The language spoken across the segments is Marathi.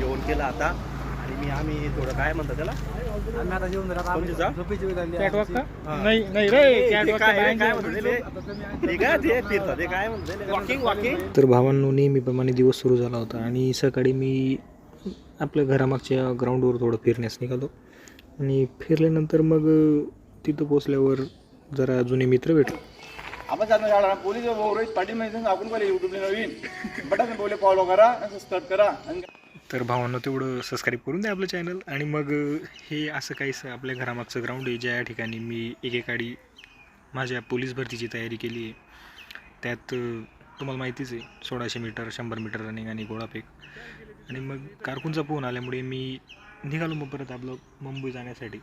जेवण केलं आता आणि आम्ही थोडं काय म्हणतात त्याला आम्ही आता जेवण झालं, आता आम्ही कोणती जा? झोपेची वेळ झाली. कॅटवॉक का? हा. नाही नाही रे ते कॅटवॉक काय काय म्हणतात ते? आता तुम्ही ते काय ते फिरतात ते काय म्हणतात वॉकिंग वॉकिंग. तर भावांनो नेहमीप्रमाणे दिवस सुरू झाला होता आणि सकाळी मी आपल्या घरामागच्या ग्राउंडवर थोडं फिरण्यास निघालो आणि फिरल्यानंतर मग तिथं पोचल्यावर जरा जुने मित्र भेटले. आपण जाणं झाला पोलीस रोहित पाटील म्हणजे आपण बोले यूट्यूबला नवीन बटन बोले फॉलो करा सबस्क्राईब करा आणि तर भावांनो तेवढं सबस्क्राईब करून द्या आपलं चॅनल. आणि मग हे असं काहीसं आपल्या घरामागचं ग्राउंड आहे ज्या ठिकाणी मी एकेकाळी माझ्या पोलीस भरतीची तयारी केली आहे. त्यात तुम्हाला माहितीच आहे 1600 मीटर 100 मीटर रनिंग आणि गोळाफेक. आणि मग कारकूनचा फोन आल्यामुळे मी निघालो मग परत आपलं मुंबई जाण्यासाठी.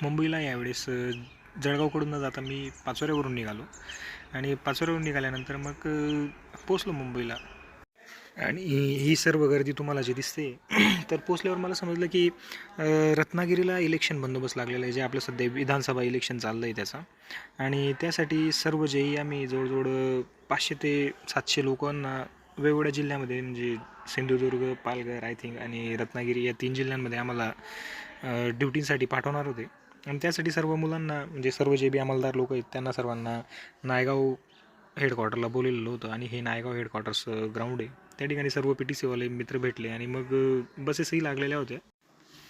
मुंबईला यावेळेस जळगावकडून न जाता मी पाचोऱ्यावरून निघालो आणि पाचोऱ्यावरून निघाल्यानंतर मग पोचलो मुंबईला. आणि ही सर्व गर्दी तुम्हाला जी दिसते तर पोचल्यावर मला समजलं की रत्नागिरीला इलेक्शन बंदोबस्त लागलेला आहे, जे आपलं सध्या विधानसभा इलेक्शन चाललं आहे त्याचा. आणि त्यासाठी सर्व जेही आम्ही जवळजवळ 500 ते 700 लोकांना वेगवेगळ्या जिल्ह्यामध्ये म्हणजे सिंधुदुर्ग, पालघर आय थिंक आणि रत्नागिरी या 3 जिल्ह्यांमध्ये आम्हाला ड्युटीसाठी पाठवणार होते. आणि त्यासाठी सर्व मुलांना म्हणजे सर्व जे बी अंमलदार लोक आहेत त्यांना सर्वांना नायगाव हेडक्वार्टरला बोललेलं होतं. आणि हे नायगाव हेडक्वार्टर्स ग्राउंड आहे, त्या ठिकाणी सर्व PTCवाले मित्र भेटले आणि मग बसेसही लागलेल्या होत्या.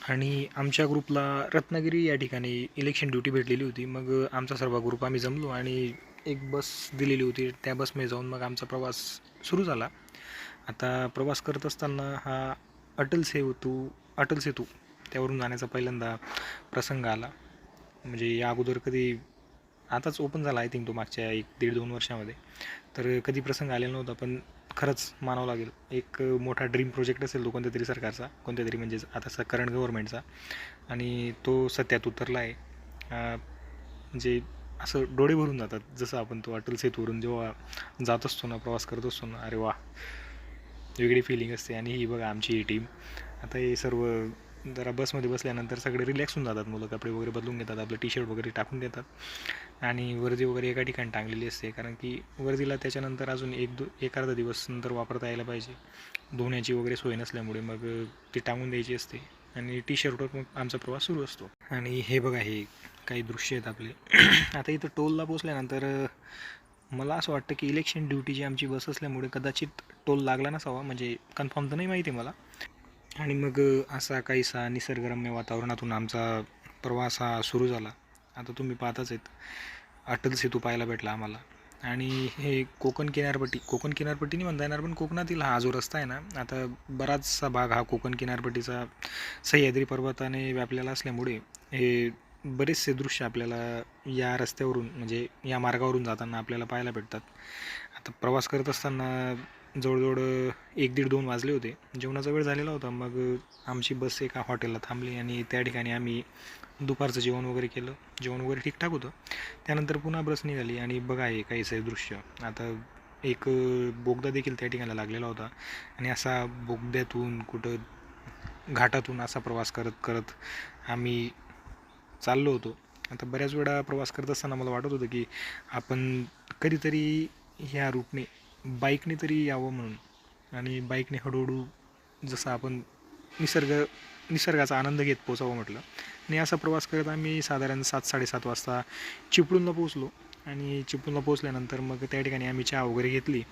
आणि आमच्या ग्रुपला रत्नागिरी या ठिकाणी इलेक्शन ड्युटी भेटलेली होती. मग आमचा सर्व ग्रुप आम्ही जमलो आणि एक बस दिलेली होती, त्या बसमध्ये जाऊन मग आमचा प्रवास सुरू झाला. आता प्रवास करत असताना हा अटल सेतू त्यावरून जाण्याचा पहिल्यांदा प्रसंग आला. म्हणजे या अगोदर कधी आताच ओपन झाला आय थिंक तो मागच्या 1-1.5-2 वर्षामध्ये, तर कधी प्रसंग आलेला नव्हता. पण खरंच मानावं लागेल, एक मोठा ड्रीम प्रोजेक्ट असेल तो कोणत्या तरी सरकारचा, कोणत्या तरी म्हणजे आता करंट गव्हर्नमेंटचा, आणि तो सत्यात उतरला आहे. म्हणजे असं डोळे भरून जातात जसं आपण तो अटल सेतूवरून जेव्हा जात असतो ना, प्रवास करत असतो ना, अरे वा वेगळी फिलिंग असते. आणि ही बघा आमची ही टीम. आता हे सर्व जरा बसमध्ये बसल्यानंतर सगळे रिलॅक्स होऊन जातात, मुलं कपडे वगैरे बदलून घेतात, आपलं टी-शर्ट वगैरे टाकून देतात आणि वर्दी वगैरे एका ठिकाणी टांगलेली असते, कारण की वर्दीला त्याच्यानंतर अजून एक अर्धा दिवस नंतर वापरता यायला पाहिजे. धुण्याची वगैरे सोय नसल्यामुळे मग ती टांगून द्यायची असते आणि टी-शर्टवर मग आमचा प्रवास सुरू असतो. आणि हे बघा हे काही दृश्य आहेत आपले. आता इथं टोलला पोचल्यानंतर मला असं वाटतं की इलेक्शन ड्युटी जी आमची बस असल्यामुळे कदाचित टोल लागला नसावा, म्हणजे कन्फर्म तर नाही माहिती मला. आणि मग असा काहीसा निसर्गरम्य वातावरणातून आमचा प्रवास हा सुरू झाला. आता तुम्ही पाहताच आहेत अटल सेतू पाहायला भेटला आम्हाला. आणि हे कोकण किनारपट्टी नाही म्हणता येणार, पण कोकणातील हा जो रस्ता आहे ना, आता बराचसा भाग हा कोकण किनारपट्टीचा सह्याद्री पर्वताने व्यापलेला असल्यामुळे हे बरेचसे दृश्य आपल्याला या रस्त्यावरून म्हणजे या मार्गावरून जाताना आपल्याला पाहायला भेटतात. आता प्रवास करत असताना जवळजवळ 1-1.5-2 वाजले होते, जेवणाचा वेळ झालेला होता. मग आमची बस एका हॉटेलला थांबली आणि त्या ठिकाणी आम्ही दुपारचं जेवण वगैरे केलं. जेवण वगैरे ठीकठाक होतं. त्यानंतर पुन्हा बस निघाली आणि बघा हे काहीचं दृश्य. आता एक बोगदा देखील त्या ठिकाणी लागलेला होता आणि असा बोगद्यातून कुठं घाटातून असा प्रवास करत करत आम्ही चाललो होतो. आता बऱ्याच वेळा प्रवास करत असताना मला वाटत होतं की आपण कधीतरी ह्या रूटने बाईकने तरी यावं म्हणून, आणि बाईकने हळूहळू जसं आपण निसर्गाचा आनंद घेत पोचावं म्हटलं. आणि असा प्रवास करत आम्ही साधारण 7-7:30 वाजता चिपळूणला पोचलो. आणि चिपळूणला पोचल्यानंतर मग त्या ठिकाणी आम्ही चहा वगैरे घेतली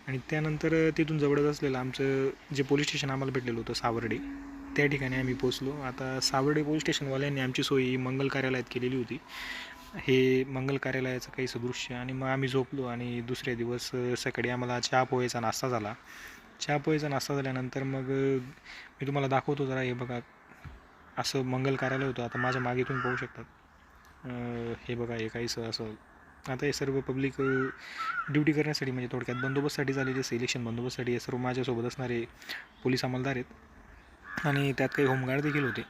आणि त्यानंतर तिथून जवळच असलेलं आमचं जे पोलीस स्टेशन आम्हाला भेटलेलं होतं सावर्डे, त्या ठिकाणी आम्ही पोचलो. आता सावर्डे पोलीस स्टेशनवाल्यांनी आमची सोय मंगल कार्यालयात केलेली होती. हे मंगल कार्यालयाचं काहीसं दृश्य. आणि मग आम्ही झोपलो आणि दुसऱ्या दिवस सकाळी आम्हाला चहा पोहेचा नाश्ता झाला. चहा पोहेचा नाश्ता झाल्यानंतर मग मी तुम्हाला दाखवतो जरा. हे बघा असं मंगल कार्यालय होतं. आता माझ्या मागे तुम्ही पाहू शकतात. हे बघा हे काहीसं असं. आता हे सर्व पब्लिक ड्युटी करण्यासाठी म्हणजे थोडक्यात बंदोबस्तसाठी झालेले असते, इलेक्शन बंदोबस्तसाठी. हे सर्व माझ्यासोबत असणारे पोलीस अंमलदार आहेत आणि त्यात काही होमगार्ड देखील होते.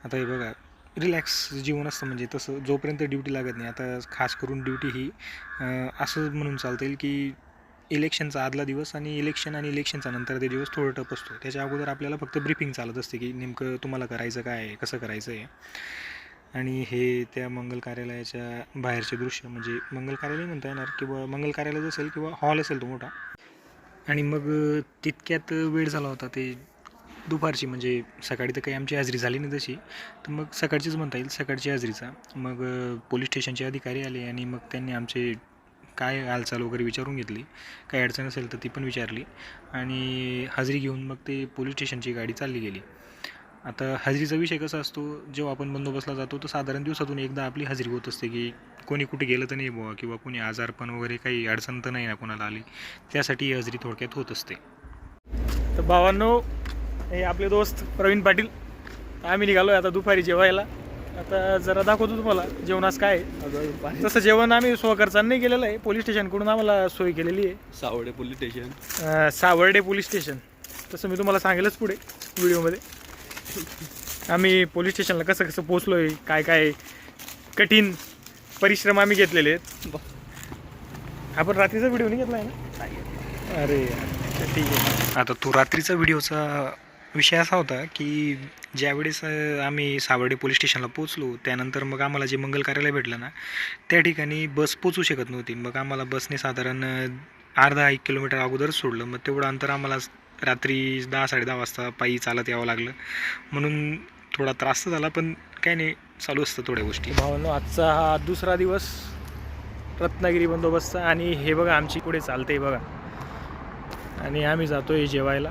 आता हे बघा रिलॅक्स जीवन असतं, म्हणजे तसं जोपर्यंत ड्युटी लागत नाही. आता खास करून ड्युटी ही असं म्हणून चालता येईल की इलेक्शनचा आदला दिवस आणि इलेक्शनचा नंतर ते दिवस थोडं टप असतो. त्याच्या अगोदर आपल्याला फक्त ब्रीफिंग चालत असते की नेमकं तुम्हाला करायचं काय आहे, कसं करायचं आहे. आणि हे त्या मंगल कार्यालयाच्या बाहेरचे दृश्य, म्हणजे मंगल कार्यालय म्हणता येणार किंवा मंगल कार्यालय असेल किंवा हॉल असेल तो मोठा. आणि मग तितक्यात वेळ झाला होता ते दुपारची म्हणजे सकाळी तर काही आमची हाजरी झाली नाही तशी, तर मग सकाळचीच म्हणता येईल, सकाळची हाजरीचा. मग पोलीस स्टेशनचे अधिकारी आले आणि मग त्यांनी आमचे काय हालचाल वगैरे विचारून घेतली, काही अडचण असेल तर ती पण विचारली आणि हाजरी घेऊन मग ते पोलीस स्टेशनची गाडी चालली गेली. आता हाजरीचा विषय कसा असतो, जेव्हा आपण बंदोबस्तला जातो तर साधारण दिवसातून एकदा आपली हाजरी होत असते की कोणी कुठे गेलं तर नाही बुवा, किंवा कोणी आजारपण वगैरे काही अडचण तर नाही ना कोणाला आली, त्यासाठी ही हाजरी थोडक्यात होत असते. तर भावांनो, हे आपले दोस्त प्रवीण पाटील, आम्ही निघालो आता दुपारी जेवायला. आता जरा दाखवतो तुम्हाला जेवणास काय आहे. तसं जेवण आम्ही स्वखर्चाने नाही केलेलं आहे, पोलीस स्टेशनकडून आम्हाला सोय केलेली आहे. Savarde police station. Savarde police station. तसं मी तुम्हाला सांगेलच पुढे व्हिडिओमध्ये. आम्ही पोलीस स्टेशनला कसं कसं पोचलो आहे, काय काय कठीण परिश्रम आम्ही घेतलेले आहेत. आपण रात्रीचा व्हिडिओ नाही घेतला आहे ना? अरे यार, ठीक आहे. आता तो रात्रीचा व्हिडिओचा विषय असा होता की ज्यावेळेस आम्ही सावर्डे पोलीस स्टेशनला पोचलो, त्यानंतर मग आम्हाला जे मंगल कार्यालय भेटलं ना, त्या ठिकाणी बस पोचू शकत नव्हती. मग आम्हाला बसने साधारण अर्धा 1 किलोमीटर अगोदरच सोडलं. मग तेवढं अंतर आम्हाला रात्री 10-10:30 वाजता पायी चालत यावं लागलं, म्हणून थोडा त्रास तर झाला, पण काही नाही, चालू असतं थोड्या गोष्टी. भावांनो, आजचा हा दुसरा दिवस रत्नागिरी बंदोबस्तचा आणि हे बघा आमची पुढे चालते बघा, आणि आम्ही जातोय जेवायला.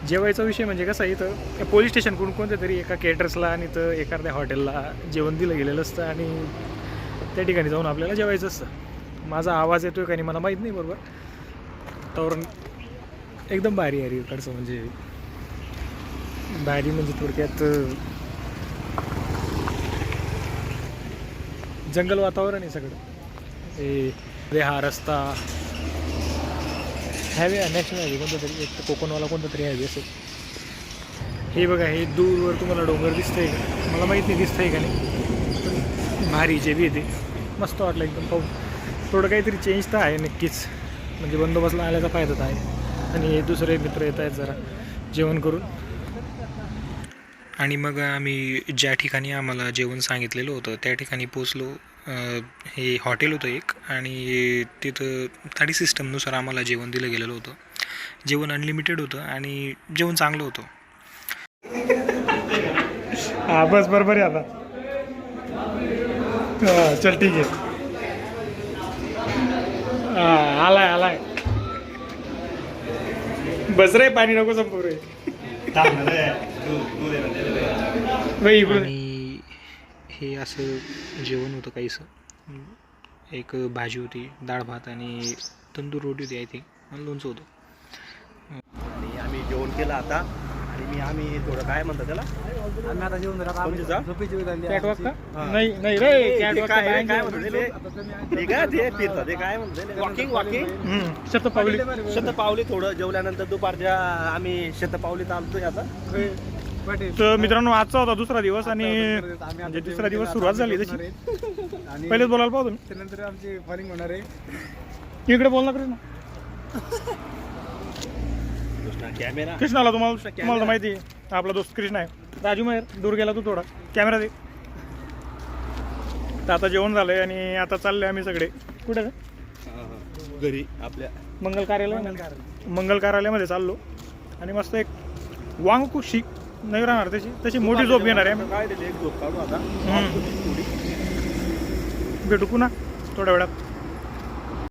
जेवायचा विषय म्हणजे कसा आहे, इथं पोलीस स्टेशनकडून कोणत्या तरी एका केटर्सला आणि तर एखाद्या हॉटेलला जेवण दिलं गेलेलं असतं आणि त्या ठिकाणी जाऊन आपल्याला जेवायचं असतं. माझा आवाज येतोय का नाही मला माहीत नाही बरोबर. तर एकदम भारी आहे इकडचं, म्हणजे भारी म्हणजे थोडक्यात जंगल वातावरण आहे सगळं. हे हा रस्ता हायवे, नॅशनल हायवे कोणता तरी, एक तर कोकणवाला कोणता तरी हायवे असेल. हे बघा, हे दूरवर तुम्हाला डोंगर दिसतंय का मला माहीत नाही, दिसतंय का नाही, पण भारी जे बी येते मस्त वाटलं एकदम पाहून. थोडं काहीतरी चेंज तर आहे नक्कीच, म्हणजे बंदोबस्तला आल्याचा फायदा तर आहे. आणि दुसरे मित्र येत आहेत जरा जेवण करून. आणि मग आम्ही ज्या ठिकाणी आम्हाला जेवण सांगितलेलं होतं त्या ठिकाणी पोचलो. हे हॉटेल होतं एक, आणि तिथं थाळी सिस्टमनुसार आम्हाला जेवण दिलं गेलेलं होतं. जेवण अनलिमिटेड होतं आणि जेवण चांगलं होतं. हा बस बरोबर आहे आता. हां चल ठीक आहे. हां आलाय बस रे, पाणी नको संपू रे. आणि हे असं जेवण होतं काहीसं. एक भाजी होती, डाळ भात आणि तंदूर रोटी होती आय थिंक, आणि लोणचं होतं. आणि आम्ही जेवण केलं आता, आणि आम्ही थोडं काय म्हणतात त्याला, आम्ही आता जेवून झालं, आता आम्ही कोणती जा? झोपेची वेळ झाली. कॅटवॉक का? नाही नाही रे, ते कॅटवॉक काय काय काय म्हणतात ते काय ते फिरतात ते काय म्हणतात, वॉकिंग शतपावली. शतपावली. थोडं जेवल्यानंतर दुपारच्या आम्ही शतपावलीत आलतोय आता. तर मित्रांनो, आजचा होता दुसरा दिवस आणि म्हणजे तिसरा दिवस सुरुवात झाली तशी. आणि पहिलेच बोलायला पाहतो तुम्ही. त्यानंतर आमची फॉलिंग होणार आहे. इकडे बोल ना कृष्णा. कॅमेरा कृष्णाला तुम्हाला तर माहिती आहे, आपला दोस्त कृष्णा आहे. राजू मेहर, दूर गेला तू थोडा, कॅमेरा दे. तर आता जेवण झालंय आणि आता चाललोय आम्ही सगळे कुठे घरी आपल्या मंगल कार्यालयामध्ये चाललो. आणि मस्त एक वांगकुशी नाही राहणार तशी मोठी झोप घेणार आहे. काय दिली एक झोप काढू आता. भेटू पुन्हा थोड्या वेळात.